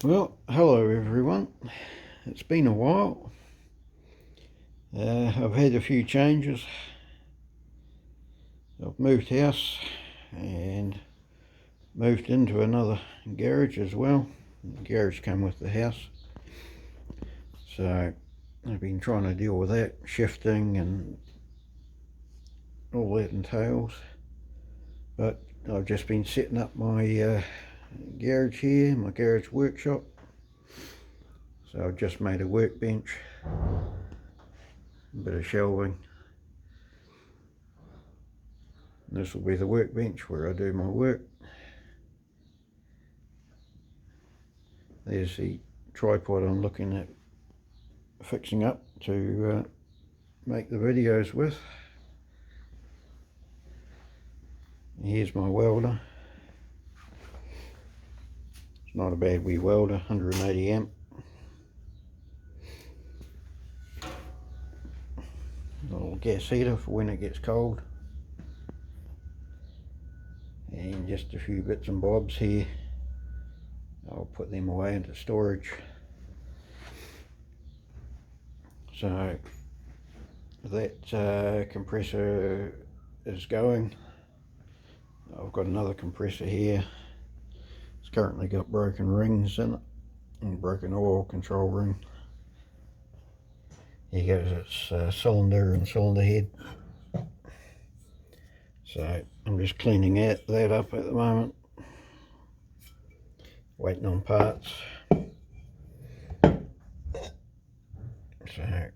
Well, hello everyone. It's been a while. I've had a few changes. I've moved house and moved into another garage as well. The garage came with the house. So I've been trying to deal with that, shifting and all that entails. But I've just been setting up my garage here, my garage workshop. So I've just made a workbench, a bit of shelving. This will be the workbench where I do my work. There's the tripod I'm looking at fixing up to make the videos with. Here's my welder. It's not a bad wee welder, 180 amp. A little gas heater for when it gets cold. And just a few bits and bobs here. I'll put them away into storage. So that compressor is going. I've got another compressor here. It's currently got broken rings in it and broken oil control ring. Here goes its cylinder and cylinder head. So I'm just cleaning that up at the moment. Waiting on parts. So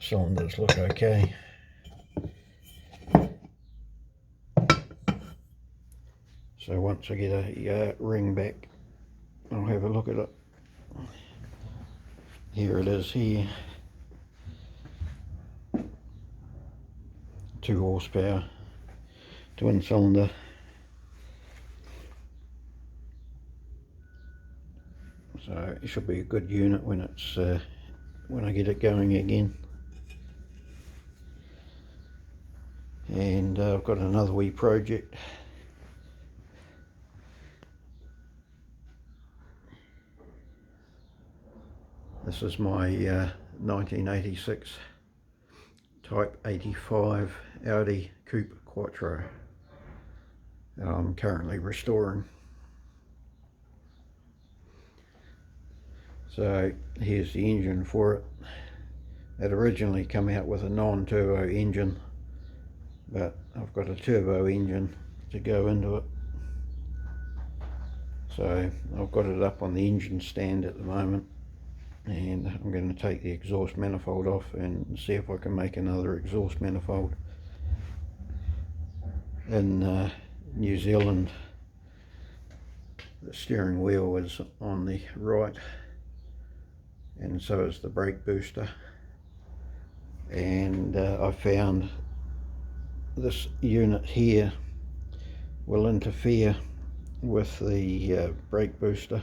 cylinders look okay. So once I get a ring back, I'll have a look at it. Here it is here. 2 horsepower, twin cylinder. So it should be a good unit when it's when I get it going again. And I've got another wee project. This is my 1986 Type 85 Audi Coupe Quattro that I'm currently restoring. So here's the engine for it. It originally came out with a non-turbo engine, but I've got a turbo engine to go into it. So I've got it up on the engine stand at the moment, and I'm going to take the exhaust manifold off and see if I can make another exhaust manifold. In New Zealand, the steering wheel is on the right, and so is the brake booster. And I found this unit here will interfere with the brake booster.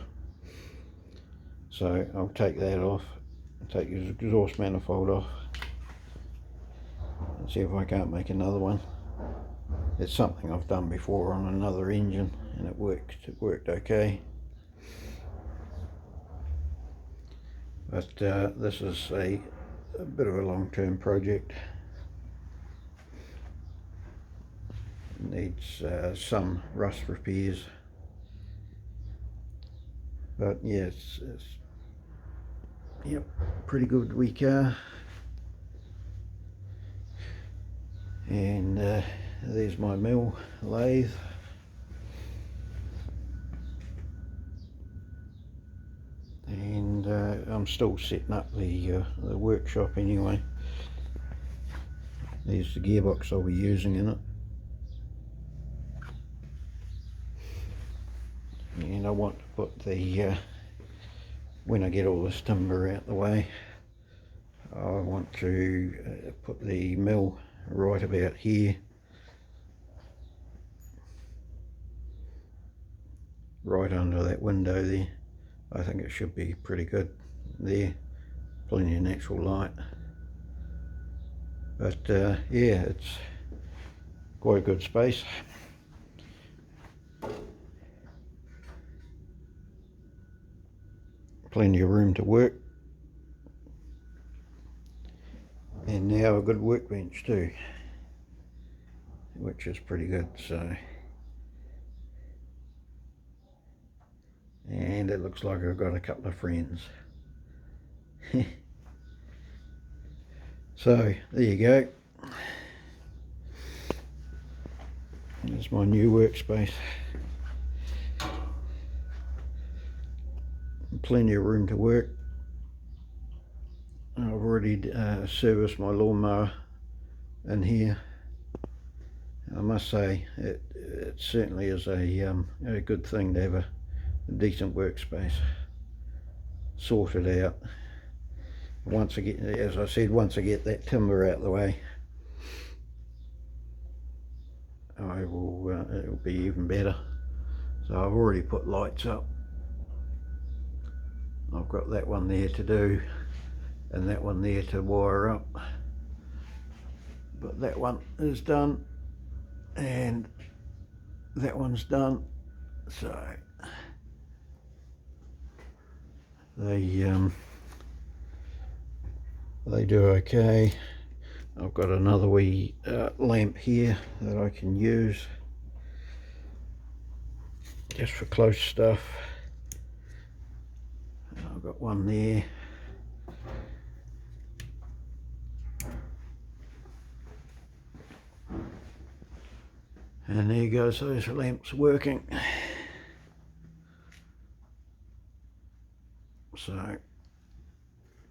So I'll take that off, take the exhaust manifold off, and see if I can't make another one. It's something I've done before on another engine and it worked okay. But this is a bit of a long-term project. It needs some rust repairs. But yeah, it's yep, pretty good wee car. And there's my mill lathe. And I'm still setting up the workshop anyway. There's the gearbox I'll be using in it. And I want to put the when I get all this timber out the way, I want to put the mill right about here, right under that window there. I think it should be pretty good there, plenty of natural light. But yeah, it's quite a good space. plenty of room to work, and now a good workbench too, which is pretty good. So, and it looks like I've got a couple of friends. So there you go, there's my new workspace. Plenty of room to work. I've already serviced my lawnmower in here. I must say it certainly is a good thing to have a decent workspace sorted out. Once I get, as I said, once I get that timber out of the way, I will it'll be even better. So I've already put lights up. I've got that one there to do and that one there to wire up, but that one is done and that one's done, so they do okay. I've got another wee lamp here that I can use just for close stuff. I've got one there. And there goes those lamps working. So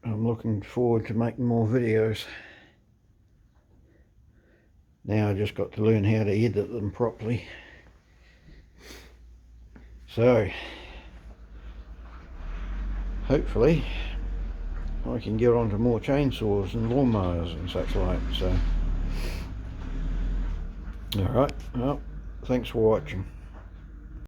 I'm looking forward to making more videos. Now I just got to learn how to edit them properly. So hopefully I can get onto more chainsaws and lawnmowers and such like. So alright, well, thanks for watching.